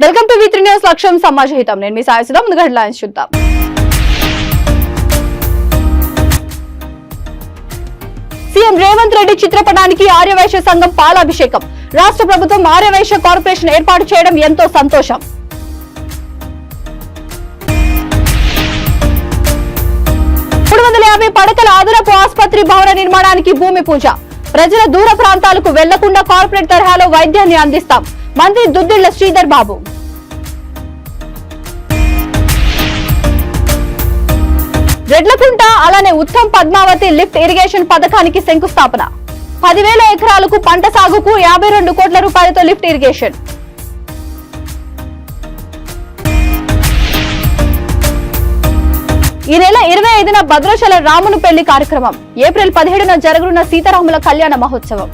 Welcome to V3 news. లక్ష్యం సమాజహితం. నేను మీ సాయసుధా. ముందుగా హెడ్లైన్స్ చూద్దాం. సీఎం రేవంత్ రెడ్డి చిత్రపటానికి ఆర్యవైశ్య సంఘం పాలాభిషేకం. రాష్ట్ర ప్రభుత్వం ఆర్యవైశ్య కార్పొరేషన్ ఏర్పాటు చేయడం ఎంతో సంతోషం. పడకల అదనపు ఆసుపత్రి భవన నిర్మాణానికి భూమి పూజ. ప్రజల దూర ప్రాంతాలకు వెళ్లకుండా కార్పొరేట్ తరహాలో వైద్యాన్ని అందిస్తాం. మంత్రి దుద్దిళ్ల శ్రీధర్ బాబు. రెడ్లకుంట అలానే ఉత్తమ్ పద్మావతి లిఫ్ట్ ఇరిగేషన్ పథకానికి శంకుస్థాపన. 10,000 ఎకరాలకు పంట సాగుకు 52 కోట్ల రూపాయలతో లిఫ్ట్ ఇరిగేషన్. ఈ నెల 25న భద్రాచల రామును పెళ్లి కార్యక్రమం. ఏప్రిల్ 17న జరగనున్న సీతారాముల కళ్యాణ మహోత్సవం.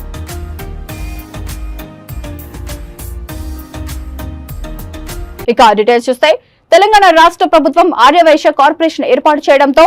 ఇక డీటెయిల్స్ చూస్తే తెలంగాణ రాష్ట్ర ప్రభుత్వం ఆర్యవైశ్య కార్పొరేషన్ ఏర్పాటు చేయడంతో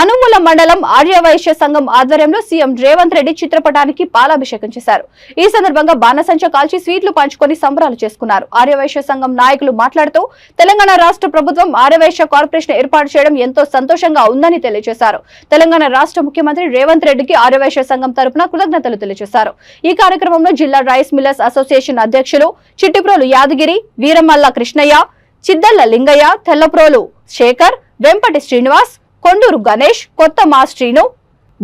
అనుముల మండలం ఆర్యవైశ్య సంఘం ఆధ్వర్యంలో సీఎం రేవంత్ రెడ్డి చిత్రపటానికి పాలాభిషేకం చేశారు. ఈ సందర్భంగా బాణసంచ కాల్చి స్వీట్లు పంచుకొని సంబరాలు చేసుకున్నారు. ఆర్యవైశ్య సంఘం నాయకులు మాట్లాడుతూ తెలంగాణ రాష్ట్ర ప్రభుత్వం ఆర్యవైశ్య కార్పొరేషన్ ఏర్పాటు చేయడం ఎంతో సంతోషంగా ఉందని తెలియజేశారు. తెలంగాణ రాష్ట్ర ముఖ్యమంత్రి రేవంత్ రెడ్డికి ఆర్యవైశ్య సంఘం తరపున కృతజ్ఞతలు తెలియజేశారు. ఈ కార్యక్రమంలో జిల్లా రైస్ మిల్లర్స్ అసోసియేషన్ అధ్యక్షులు చిట్టిప్రోలు యాదగిరి, వీరమల్ల కృష్ణయ్య, చిద్దళ్ల లింగయ్య, తెల్లప్రోలు శేఖర్, వెంపటి శ్రీనివాస్, కొండూరు గణేష్, కొత్త మా శ్రీను,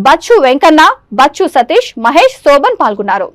బచ్చు వెంకన్న, బచ్చు సతీష్, మహేష్, శోభన్ పాల్గొన్నారు.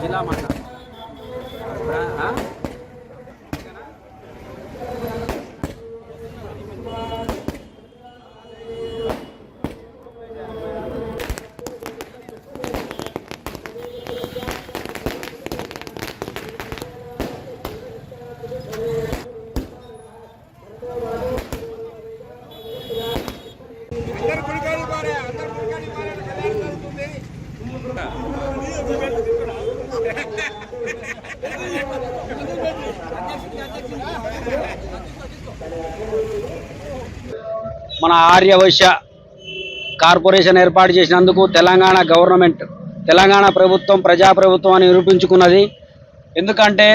జిల్లా మాట మన ఆర్యవైశ్య కార్పొరేషన్ ఏర్పాటు చేసినందుకు తెలంగాణ గవర్నమెంట్, తెలంగాణ ప్రభుత్వం ప్రజాప్రభుత్వం అని నిరూపించుకున్నది. ఎందుకంటే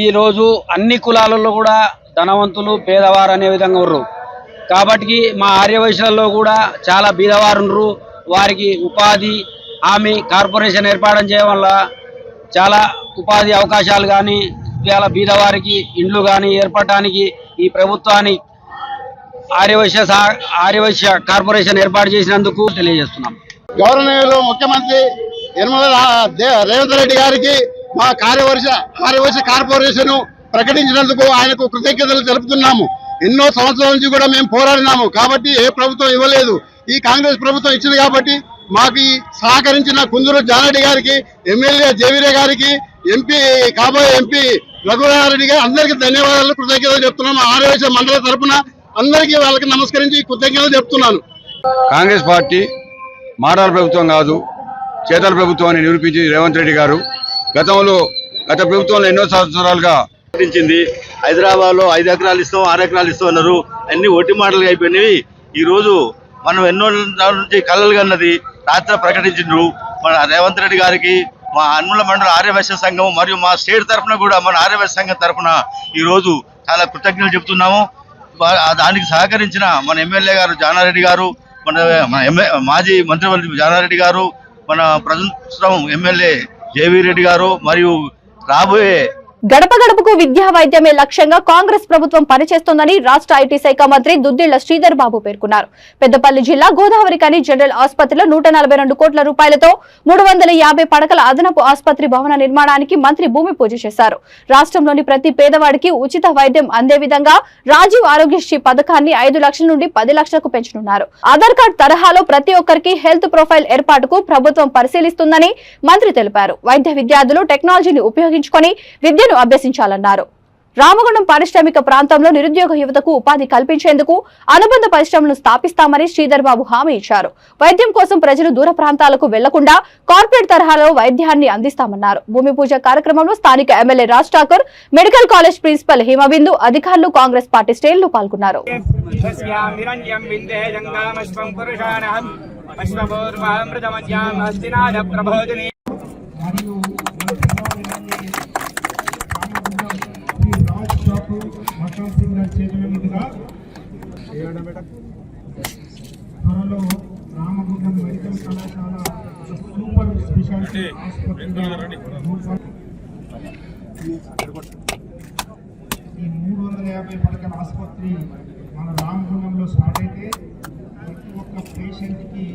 ఈరోజు అన్ని కులాలలో కూడా ధనవంతులు పేదవారు అనే విధంగా ఉన్నారు. కాబట్టి మా ఆర్యవైశ్యులలో కూడా చాలా బీదవారు ఉన్నారు. వారికి ఉపాధి హామీ కార్పొరేషన్ ఏర్పాటు చేయడం వల్ల చాలా ఉపాధి అవకాశాలు కానీ, చాలా బీదవారికి ఇండ్లు కానీ ఏర్పడటానికి ఈ ప్రభుత్వాన్ని ఆర్యవైశ్య కార్పొరేషన్ ఏర్పాటు చేసినందుకు తెలియజేస్తున్నాం. గవర్నమెంట్ ముఖ్యమంత్రి రేవంత్ రెడ్డి గారికి మా ఆర్యవైశ్య కార్పొరేషన్ ప్రకటించినందుకు ఆయనకు కృతజ్ఞతలు తెలుపుతున్నాము. ఎన్నో సంవత్సరాల నుంచి కూడా మేము పోరాడినాము. కాబట్టి ఏ ప్రభుత్వం ఇవ్వలేదు, ఈ కాంగ్రెస్ ప్రభుత్వం ఇచ్చింది. కాబట్టి మాకు సహకరించిన కుందూరు జానరెడ్డి గారికి, ఎమ్మెల్యే జేవీరే గారికి, కాబోయే ఎంపీ రఘురారెడ్డి గారు అందరికీ ధన్యవాదాలు, కృతజ్ఞతలు చెప్తున్నాము. ఆర్యవైశ్య మండల తరఫున అందరికీ వాళ్ళకి నమస్కరించి కృతజ్ఞతలు చెప్తున్నాను. కాంగ్రెస్ పార్టీ మారాల ప్రభుత్వం కాదు, చేతల ప్రభుత్వాన్ని నిరూపించి రేవంత్ రెడ్డి గారు గత ప్రభుత్వంలో ఎన్నో సంవత్సరాలుగా ప్రకటించింది. హైదరాబాద్ లో 5 ఎకరాలు ఇస్తాం 6 ఎకరాలు ఇస్తాం అన్నారు. అన్ని ఒట్టి మాటలు అయిపోయినవి. ఈ రోజు మనం ఎన్నో నుంచి కలలు కన్నది రాత్రి ప్రకటించిండ్రు. మన రేవంత్ రెడ్డి గారికి మా అన్ముల మండల ఆర్యవైశ్య సంఘం మరియు మా స్టేట్ తరఫున కూడా మన ఆర్యవైశ్య సంఘం తరఫున ఈ రోజు చాలా కృతజ్ఞతలు చెప్తున్నాము. దానికి సహకరించిన మన ఎమ్మెల్యే గారు జానారెడ్డి గారు, మన మాజీ మంత్రివర్యులు జానారెడ్డి గారు, మన ప్రస్తుతం ఎమ్మెల్యే జేవీ రెడ్డి గారు మరియు రాబోయే గడప గడపకు విద్యా వైద్యమే లక్ష్యంగా కాంగ్రెస్ ప్రభుత్వం పనిచేస్తోందని రాష్ట్ర ఐటీ శాఖ మంత్రి దుద్దిళ్ల శ్రీధర్ బాబు పేర్కొన్నారు. పెద్దపల్లి జిల్లా గోదావరిఖని జనరల్ ఆసుపత్రిలో 142 కోట్ల రూపాయలతో 350 పడకల అదనపు ఆసుపత్రి భవన నిర్మాణానికి మంత్రి భూమి పూజ చేశారు. రాష్ట్రంలోని ప్రతి పేదవాడికి ఉచిత వైద్యం అందే విధంగా రాజీవ్ ఆరోగ్యశ్రీ పథకాన్ని 5 లక్షల నుండి 10 లక్షలకు పెంచనున్నారు. ఆధార్ కార్డు తరహాలో ప్రతి ఒక్కరికి హెల్త్ ప్రొఫైల్ ఏర్పాటుకు ప్రభుత్వం పరిశీలిస్తుందని మంత్రి తెలిపారు. వైద్య విద్యార్థులు టెక్నాలజీని ఉపయోగించుకొని విద్యను అభ్యసించాలన్నారు. రామగుండం పారిశ్రామిక ప్రాంతంలో నిరుద్యోగ యువతకు ఉపాధి కల్పించేందుకు అనుబంధ పరిశ్రమలను స్థాపిస్తామని శ్రీధర్ బాబు హామీ ఇచ్చారు. వైద్యం కోసం ప్రజలు దూర ప్రాంతాలకు వెళ్లకుండా కార్పొరేట్ తరహాలో వైద్యాన్ని అందిస్తామన్నారు. భూమి పూజ కార్యక్రమంలో స్థానిక MLA Raj Thakur, medical college principal Himabindu, అధికారులు, కాంగ్రెస్ పార్టీ శ్రేణులు పాల్గొన్నారు. త్వరలో రామగుండం మెడికల్ కళాశాల సూపర్ స్పెషాలిటీ ఆసుపత్రి ఈ 350 పడకల ఆసుపత్రి మన రామగుండంలో స్టార్ట్ అయితే ప్రతి ఒక్క పేషెంట్కి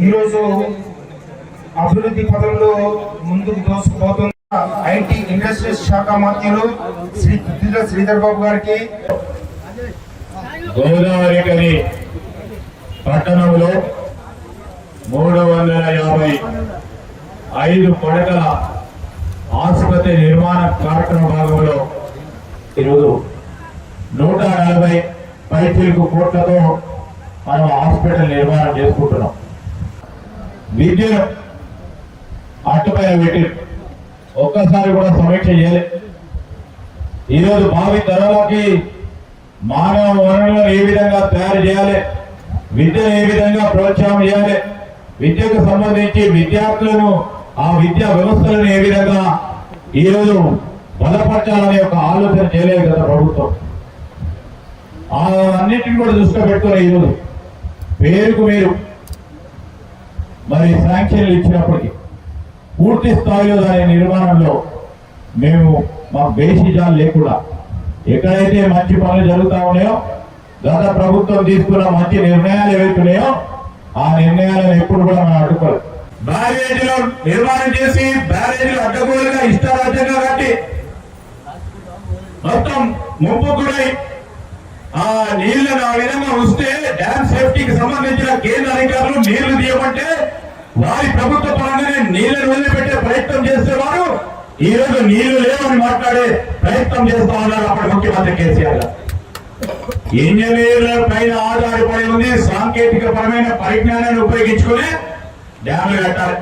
ఈరోజు అభివృద్ధి పదంలో ముందుకు దోసుకుపోతున్న ఐటీ ఇండస్ట్రీస్ శాఖ మంత్రులు శ్రీ దుద్దిళ్ల శ్రీధర్ బాబు గారికి గోదావరిఖని పట్టణంలో 355 పడకల ఆసుపత్రి నిర్మాణ కార్యక్రమ భాగంలో ఈరోజు 140 పైచిలకు కోట్లతో మనం హాస్పిటల్ నిర్మాణం చేసుకుంటున్నాం. విద్యను అట్టుపైన పెట్టి ఒక్కసారి కూడా సమీక్ష చేయాలి. ఈరోజు భావి తరాలకి మానవ వనరులను ఏ విధంగా తయారు చేయాలి, విద్యను ఏ విధంగా ప్రోత్సాహం చేయాలి, విద్యకు సంబంధించి విద్యార్థులను ఆ విద్యా వ్యవస్థలను ఏ విధంగా ఈరోజు బలపరచాలనే ఒక ఆలోచన చేయలేదు కదా ప్రభుత్వం. అన్నింటిని కూడా దృష్టిలో పెట్టుకుని ఈరోజు పేరుకు మీరు మరి శాంక్షన్లు ఇచ్చినప్పటికీ పూర్తి స్థాయిలో దాని నిర్మాణంలో మేము మా బేసిజాలు లేకుండా ఎక్కడైతే మంచి పనులు జరుగుతూ ఉన్నాయో, గత ప్రభుత్వం తీసుకున్న మంచి నిర్ణయాలు ఏవైతున్నాయో ఆ నిర్ణయాలను ఎప్పుడు కూడా మనం అడ్డుకోవాలి. బ్యారేజీలో నిర్మాణం చేసి బ్యారేజీలు అడ్డగోలుగా ఇష్టారాజ్యంగా కట్టి మొత్తం ముంపు గురై ఆ నీళ్లను ఆ విధంగా వస్తే డ్యామ్ సేఫ్టీకి సంబంధించిన కేంద్ర అధికారులు నీళ్లు తీయమంటే వారి ప్రభుత్వ పరంగానే నీళ్లను వదిలిపెట్టే ప్రయత్నం చేసేవారు ఈ రోజు నీళ్లు లేవని మాట్లాడే ప్రయత్నం చేస్తా ఉన్నారు అప్పటి ముఖ్యమంత్రి కేసీఆర్ గారు. ఇంజనీర్ల పైన ఆధారపడి ఉంది, సాంకేతిక పరమైన పరిజ్ఞానాన్ని ఉపయోగించుకుని డ్యామ్లు కట్టాలి.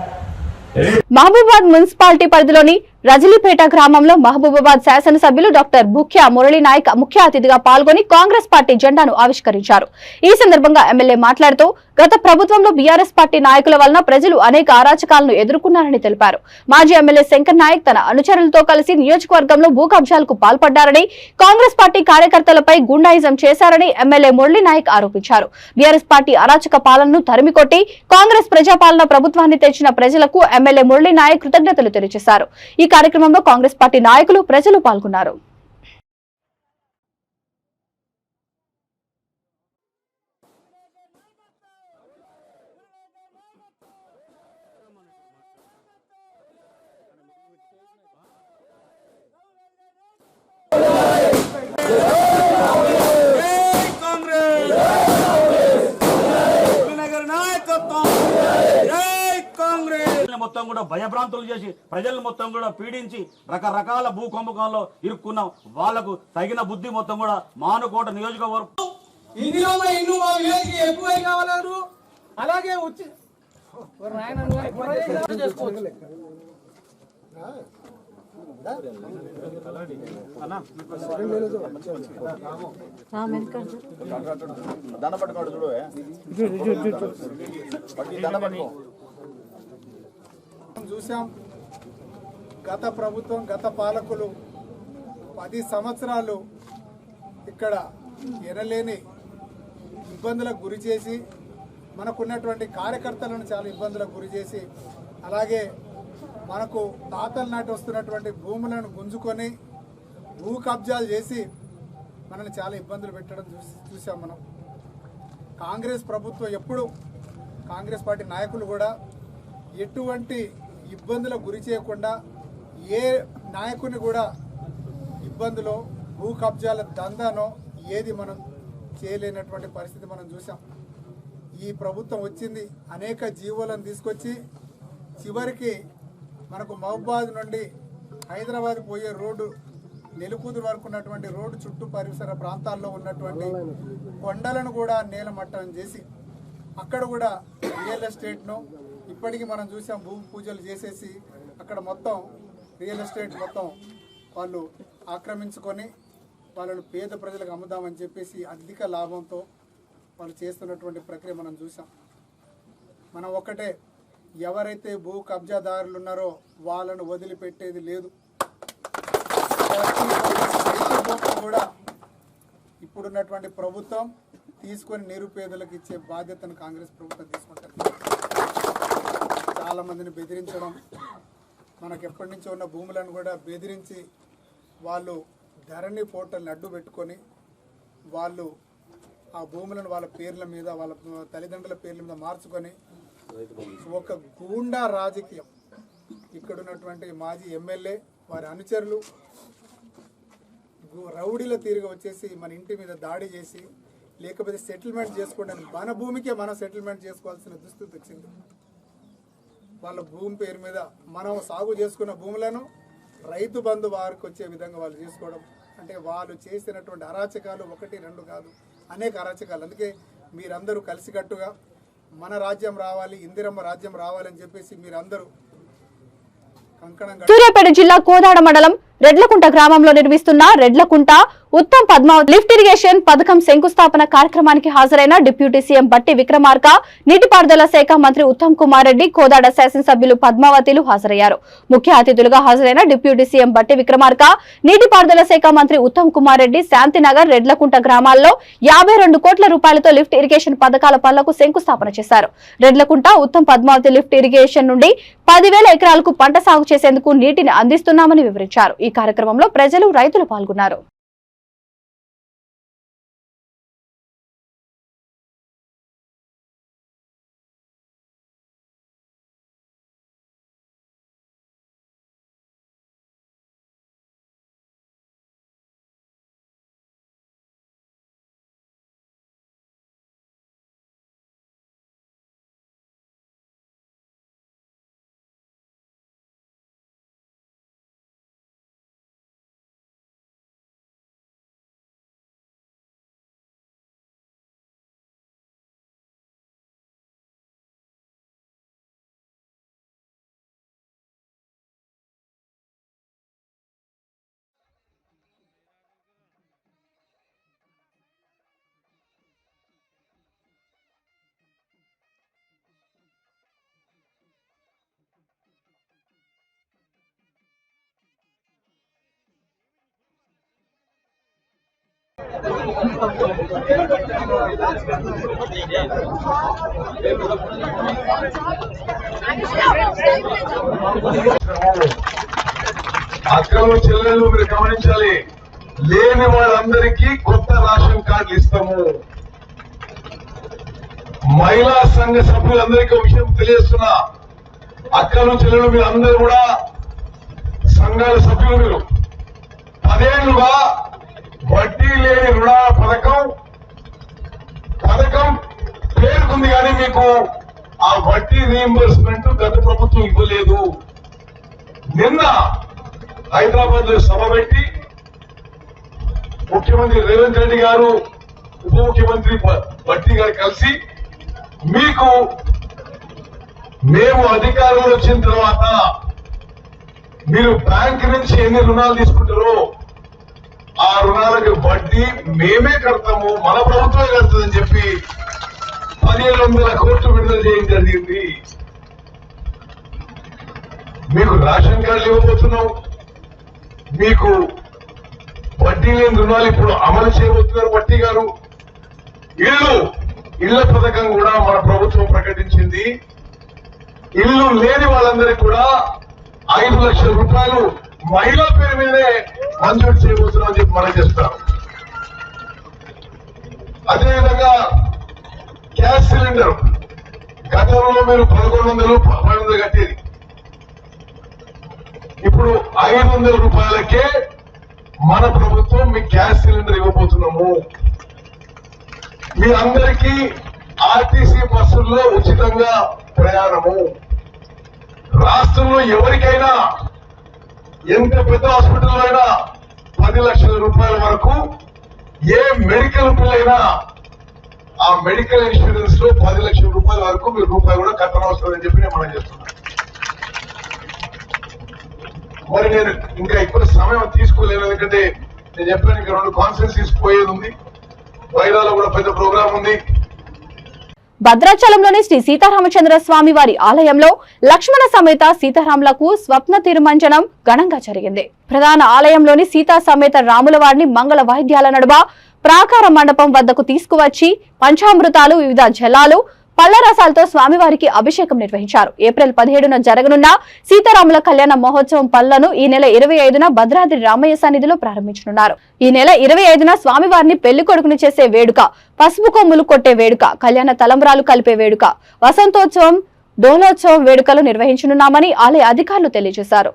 మహబూబాబాద్ మున్సిపాలిటీ పరిధిలోని రజలీపేట గ్రామంలో మహబూబాబాద్ శాసనసభ్యులు డాక్టర్ భుఖ్యా మురళీ నాయక్ ముఖ్య అతిథిగా పాల్గొని కాంగ్రెస్ పార్టీ జెండాను ఆవిష్కరించారు. ఈ సందర్భంగా ఎమ్మెల్యే మాట్లాడుతూ గత ప్రభుత్వంలో బీఆర్ఎస్ పార్టీ నాయకుల వలన ప్రజలు అనేక అరాచకాలను ఎదుర్కొన్నారని తెలిపారు. మాజీ ఎమ్మెల్యే శంకర్ నాయక్ తన అనుచరులతో కలిసి నియోజకవర్గంలో భూ కబ్జాలకు పాల్పడ్డారని, కాంగ్రెస్ పార్టీ కార్యకర్తలపై గుండాయిజం చేశారని ఎమ్మెల్యే మురళీ నాయక్ ఆరోపించారు. బీఆర్ఎస్ పార్టీ అరాచక పాలనను తరిమికొట్టి కాంగ్రెస్ ప్రజాపాలన ప్రభుత్వాన్ని తెచ్చిన ప్రజలకు ఎమ్మెల్యే మురళీ నాయక్ కృతజ్ఞతలు తెలియజేశారు. ఈ కార్యక్రమంలో కాంగ్రెస్ పార్టీ నాయకులు, ప్రజలు పాల్గొన్నారు. మొత్తం కూడా భయభ్రాంతులు చేసి ప్రజలను మొత్తం కూడా పీడించి రకరకాల భూ కుంభకంలో ఇరుక్కున్నాం. వాళ్లకు తగిన బుద్ధి మొత్తం కూడా మానుకోట నియోజకవర్గం ఇందులో ఇల్లు మా విలేజ్ ఎక్కువ కావాలన్నారు. అలాగే వచ్చి చూసాం. గత ప్రభుత్వం, గత పాలకులు 10 సంవత్సరాలు ఇక్కడ ఎనలేని ఇబ్బందులకు గురి చేసి, మనకున్నటువంటి కార్యకర్తలను చాలా ఇబ్బందులకు గురి చేసి, అలాగే మనకు తాతల నాటి వస్తున్నటువంటి భూములను గుంజుకొని భూ కబ్జాలు చేసి మనల్ని చాలా ఇబ్బందులు పెట్టడం చూసాం మనం. కాంగ్రెస్ ప్రభుత్వం ఎప్పుడు, కాంగ్రెస్ పార్టీ నాయకులు కూడా ఎటువంటి ఇబ్బందులకు గురి చేయకుండా, ఏ నాయకుని కూడా ఇబ్బందులో భూ కబ్జాల దందానో ఏది మనం చేయలేనటువంటి పరిస్థితి మనం చూసాం. ఈ ప్రభుత్వం వచ్చింది, అనేక జీవోలను తీసుకొచ్చి చివరికి మనకు మహబూబాద్ నుండి హైదరాబాద్ పోయే రోడ్డు, నెలుకూదురు వరకు ఉన్నటువంటి రోడ్డు చుట్టూ పరిసర ప్రాంతాల్లో ఉన్నటువంటి కొండలను కూడా నేలమట్టం చేసి అక్కడ కూడా రియల్ ఎస్టేట్ను ఇప్పటికీ మనం చూసాం. భూమి పూజలు చేసేసి అక్కడ మొత్తం రియల్ ఎస్టేట్ మొత్తం వాళ్ళు ఆక్రమించుకొని వాళ్ళను పేద ప్రజలకు అమ్ముదామని చెప్పేసి అధిక లాభంతో వాళ్ళు చేస్తున్నటువంటి ప్రక్రియ మనం చూసాం. మనం ఒక్కటే, ఎవరైతే భూ కబ్జాదారులు ఉన్నారో వాళ్ళను వదిలిపెట్టేది లేదు. కూడా ఇప్పుడున్నటువంటి ప్రభుత్వం తీసుకొని నిరుపేదలకు ఇచ్చే బాధ్యతను కాంగ్రెస్ ప్రభుత్వం తీసుకుంటుంది. చాలామందిని బెదిరించడం, మనకు ఎప్పటి నుంచో ఉన్న భూములను కూడా బెదిరించి వాళ్ళు ధరణి పోర్టల్ని అడ్డు పెట్టుకొని వాళ్ళు ఆ భూములను వాళ్ళ పేర్ల మీద, వాళ్ళ తల్లిదండ్రుల పేర్ల మీద మార్చుకొని ఒక గూండా రాజకీయం. ఇక్కడ ఉన్నటువంటి మాజీ ఎమ్మెల్యే, వారి అనుచరులు రౌడీల తీరుగా వచ్చేసి మన ఇంటి మీద దాడి చేసి, లేకపోతే సెటిల్మెంట్ చేసుకోవడానికి మన భూమికే మనం సెటిల్మెంట్ చేసుకోవాల్సిన దుస్థితి వచ్చింది. వాళ్ళ భూమి పేరు మీద మనం సాగు చేసుకున్న భూములను రైతు బంధు వారికి వచ్చే విధంగా వాళ్ళు చేసుకోవడం అంటే వాళ్ళు చేసినటువంటి అరాచకాలు 1, 2 కాదు, అనేక అరాచకాలు. అందుకే మీరందరూ కలిసికట్టుగా మన రాజ్యం రావాలి, ఇందిరమ్మ రాజ్యం రావాలని చెప్పేసి మీరందరూ సూర్యాపేట జిల్లా కోదాడ మండలం రెడ్లకుంట గ్రామంలో నిర్మిస్తున్న రెడ్లకుంట ఉత్తమ్ పద్మావతి లిఫ్ట్ ఇరిగేషన్ పథకం శంకుస్థాపన కార్యక్రమానికి హాజరైన డిప్యూటీ సీఎం బట్టి విక్రమార్క, నీటిపారుదల శాఖ మంత్రి ఉత్తమ్ కుమార్ రెడ్డి, కోదాడ శాసనసభ్యులు పద్మావతిలు హాజరయ్యారు. ముఖ్య అతిథులుగా హాజరైన డిప్యూటీ సీఎం బట్టి విక్రమార్క, నీటిపారుదల శాఖ మంత్రి ఉత్తమ్ కుమార్ రెడ్డి శాంతినగర్, రెడ్లకుంట గ్రామాల్లో 52 కోట్ల రూపాయలతో లిఫ్ట్ ఇరిగేషన్ పథకాల పనులకు శంకుస్థాపన చేశారు. రెడ్లకుంట ఉత్తమ్ పద్మావతి లిఫ్ట్ ఇరిగేషన్ నుండి 10,000 ఎకరాలకు పంట సాగు చేసేందుకు నీటిని అందిస్తున్నామని వివరించారు. ఈ కార్యక్రమంలో ప్రజలు, రైతులు పాల్గొన్నారు. అక్రమ చెల్లెళ్ళు మీరు గమనించాలి. లేని వాళ్ళందరికీ కొత్త రేషన్ కార్డులు ఇస్తాము. మహిళా సంఘ సభ్యులందరికీ విషయం తెలియజేస్తున్నా, అక్రమ చెల్లెళ్ళు మీరు అందరూ కూడా సంఘాల సభ్యులు. మీరు 10 ఏళ్లుగా వడ్డీ లేని రుణాల పథకం పేరుకుంది, కానీ మీకు ఆ వడ్డీ వడ్డీ రీయింబర్స్మెంట్ గత ప్రభుత్వం ఇవ్వలేదు. నిన్న హైదరాబాద్ లో సభ పెట్టి ముఖ్యమంత్రి రేవంత్ రెడ్డి గారు, ఉప ముఖ్యమంత్రి భట్టి గారు కలిసి మీకు మేము అధికారంలో వచ్చిన తర్వాత మీరు బ్యాంక్ నుంచి ఎన్ని రుణాలు తీసుకుంటారో ఆ రుణాలకు వడ్డీ మేమే కడతాము, మన ప్రభుత్వమే కడుతుందని చెప్పి 1700 కోట్లు విడుదల చేయడం జరిగింది. మీకు రేషన్ కార్డులు ఇవ్వబోతున్నాం, మీకు వడ్డీ లేని రుణాలు ఇప్పుడు అమలు చేయబోతున్నారు భట్టి గారు. ఇళ్ల పథకం కూడా మన ప్రభుత్వం ప్రకటించింది. ఇల్లు లేని వాళ్ళందరికీ కూడా 5 లక్షల రూపాయలు మహిళా పేరు మీదే మంజూరు చేయబోతున్నాం అని చెప్పి మనం చేస్తాం. అదేవిధంగా గ్యాస్ సిలిండర్ గతంలో మీరు 1100 కట్టేది, ఇప్పుడు 500 రూపాయలకే మన ప్రభుత్వం మీకు గ్యాస్ సిలిండర్ ఇవ్వబోతున్నాము. మీ అందరికీ ఆర్టీసీ బస్సుల్లో ఉచితంగా ప్రయాణము. రాష్ట్రంలో ఎవరికైనా ఎంత పెద్ద హాస్పిటల్ అయినా 10 లక్షల రూపాయల వరకు, ఏ మెడికల్ బిల్ అయినా ఆ మెడికల్ ఇన్సూరెన్స్ లో 10 లక్షల రూపాయల వరకు మీరు రూపాయి కూడా కట్టనవసరం అని చెప్పి నేను మనం చేస్తున్నాను. మరి నేను ఇంకా ఎక్కువ సమయం తీసుకోలేను, ఎందుకంటే నేను చెప్పాను ఇంకా 2 కాన్ఫరెన్సెస్ పోయేది ఉంది, వైరాలో కూడా పెద్ద ప్రోగ్రాం ఉంది. భద్రాచలంలోని శ్రీ సీతారామచంద్ర స్వామి వారి ఆలయంలో లక్ష్మణ సమేత సీతారాములకు స్వప్న తిరుమంజనం ఘనంగా జరిగింది. ప్రధాన ఆలయంలోని సీతా సమేత రాముల వారిని మంగళ వాయిద్యాల నడుమ ప్రాకార మండపం వద్దకు తీసుకువచ్చి పంచామృతాలు, వివిధ జలాలు, పళ్లరసాలతో స్వామివారికి అభిషేకం నిర్వహించారు. ఏప్రిల్ 17న జరగనున్న సీతారాముల కళ్యాణ మహోత్సవం పనులను ఈ నెల 25న భద్రాద్రి రామయ్య సన్నిధిలో ప్రారంభించనున్నారు. ఈ నెల 25న స్వామివారిని పెళ్లి కొడుకుని చేసే వేడుక, పసుపు కొమ్ములు కొట్టే వేడుక, కళ్యాణ తలంబ్రాలు కలిపే వేడుక, వసంతోత్సవం, డోలోత్సవం వేడుకలు నిర్వహించనున్నామని ఆలయ అధికారులు తెలియజేశారు.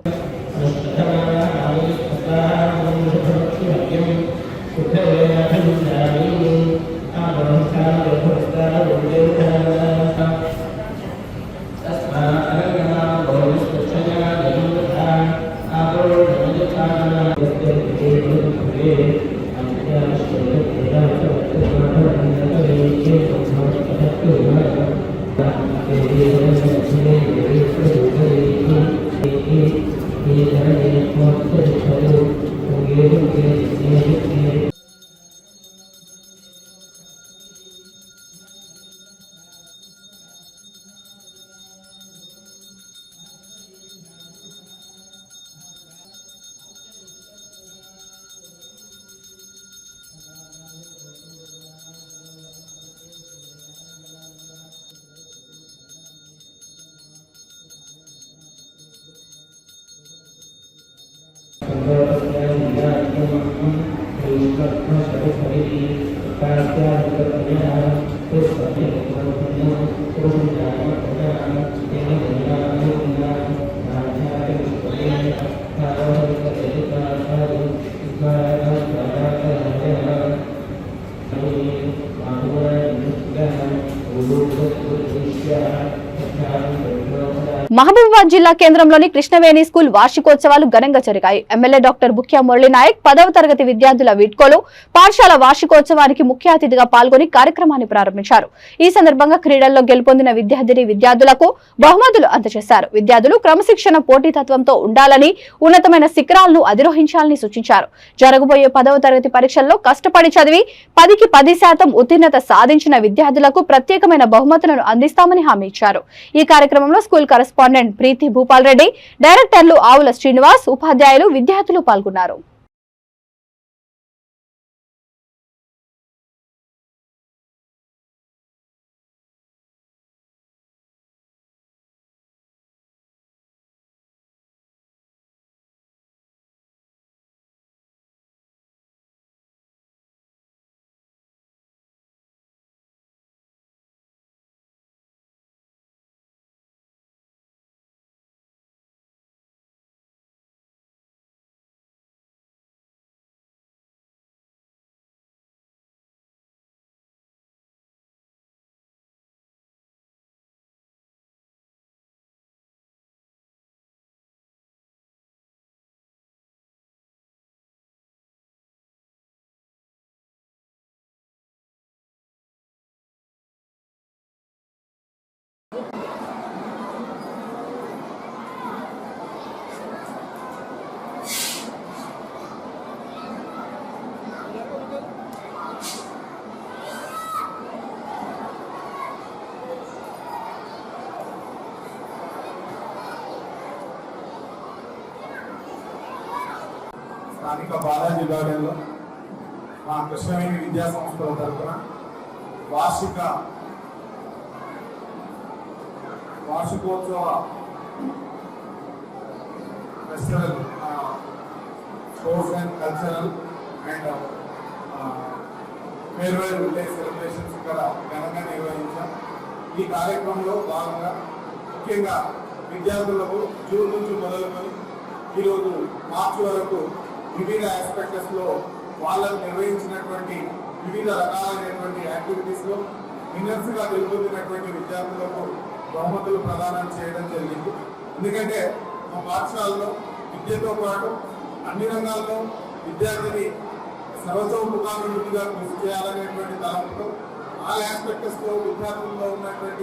మహబూబాబాద్ జిల్లా కేంద్రంలోని కృష్ణవేణి స్కూల్ వార్షికోత్సవాలు ఘనంగా జరిగాయి. ఎమ్మెల్యే డాక్టర్ బుక్యా మురళీ నాయక్ 10వ తరగతి విద్యార్థుల వీడ్కోలు పాఠశాల వార్షికోత్సవానికి ముఖ్య అతిథిగా పాల్గొని కార్యక్రమాన్ని ప్రారంభించారు. ఈ సందర్భంగా క్రీడల్లో గెలుపొందిన విద్యార్థులకు బహుమతులు అందజేశారు. విద్యార్థులు క్రమశిక్షణ, పోటీతత్వంతో ఉండాలని, ఉన్నతమైన శిఖరాలను అధిరోహించాలని సూచించారు. జరగబోయే 10వ తరగతి పరీక్షల్లో కష్టపడి చదివి 10కి 10% ఉత్తీర్ణత సాధించిన విద్యార్థులకు ప్రత్యేకమైన బహుమతులను అందిస్తామని హామీ ఇచ్చారు. ఈ కార్యక్రమంలో స్కూల్ కరెస్పాండెంట్ ప్రీతి భూపాల్ రెడ్డి, డైరెక్టర్లు ఆవుల శ్రీనివాస్, ఉపాధ్యాయులు, విద్యార్థులు పాల్గొన్నారు. స్థానిక బాలాజీ గార్డెన్లో మా కృష్ణవేణి విద్యా సంస్థల తరఫున వార్షికోత్సవ festival sports and cultural and farewell day celebrations ఇక్కడ ఘనంగా నిర్వహించాం. ఈ కార్యక్రమంలో భాగంగా ముఖ్యంగా విద్యార్థులకు జూన్ నుంచి మొదలుకొని ఈరోజు మార్చి వరకు వివిధ ఆస్పెక్ట్స్లో వాళ్ళకు నిర్వహించినటువంటి వివిధ రకాలైనటువంటి యాక్టివిటీస్లో విన్నర్స్గా గెలుపొందినటువంటి విద్యార్థులకు బహుమతులు ప్రదానం చేయడం జరిగింది. ఎందుకంటే మా పాఠశాలలో విద్యతో పాటు అన్ని రంగాల్లో విద్యార్థిని సర్వతోముఖాభివృద్ధిగా కృషి చేయాలనేటువంటి తలంపుతో ఆల్ ఆస్పెక్ట్స్లో విద్యార్థుల్లో ఉన్నటువంటి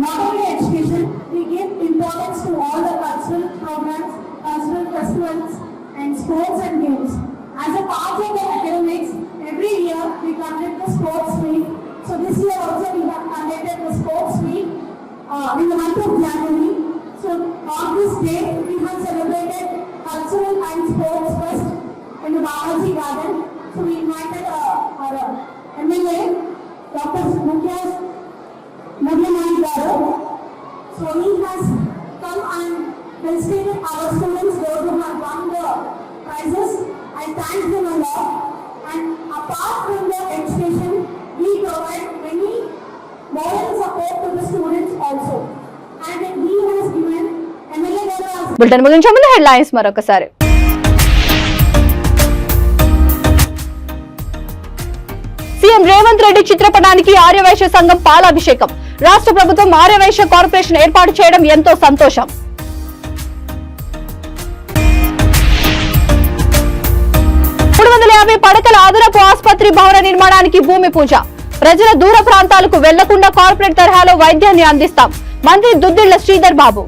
not only education, we give importance to all the cultural programs, cultural festivals and sports and games. As a part of the academics, every year we conduct the sports week. So this year also we have conducted the sports week in the month of January. So on this day we have celebrated cultural and sports fest in the Balaji Garden. So we invited our MLA, Dr. Mudlamani Garu. So he has come and felicitated our students, those who have won the prizes. I thank them a lot. And apart from the education, we provide many moral support to the students also. And he has given MLA Garu. Bulletin ముగించే ముందు headlines మరొకసారి. CM Revanth Reddy చిత్రపటానికి ఆర్యవైశ్య సంఘం పాలాభిషేకం. రాష్ట్ర ప్రభుత్వం Aryavysya corporation ఏర్పాటు చేయడం ఎంతో సంతోషం. పడకల అదనపు ఆసుపత్రి భవన నిర్మాణానికి భూమి పూజ. ప్రజల దూర ప్రాంతాలకు వెళ్లకుండా కార్పొరేట్ తరహాలో వైద్యాన్ని అందిస్తాం. మంత్రి దుద్దిళ్ల శ్రీధర్ బాబు.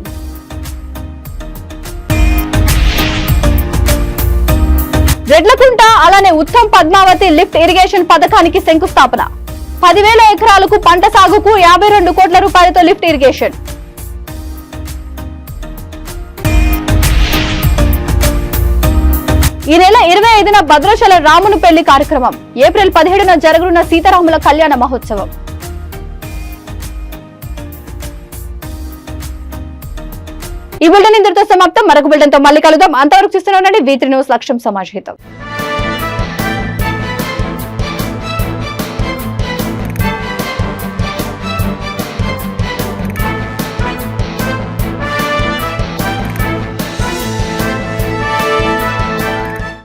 రెడ్లకుంట అలానే ఉత్తమ్ పద్మావతి లిఫ్ట్ ఇరిగేషన్ పథకానికి శంకుస్థాపన. 10,000 ఎకరాలకు పంట సాగుకు 52 కోట్ల రూపాయలతో లిఫ్ట్ ఇరిగేషన్. ఈ నెల 25న భద్రాచల రాముని పెళ్లి కార్యక్రమం. ఏప్రిల్ 17న జరగనున్న సీతారాముల కళ్యాణ మహోత్సవం. ఈ బులెటిన్ ఇంతటితో సమాప్తం. మరొక బులెటిన్తో మళ్ళీ కలుద్దాం. అంతవరకు చూస్తూనే ఉండండి V3 న్యూస్. లక్ష్యం సమాజ్ హితం.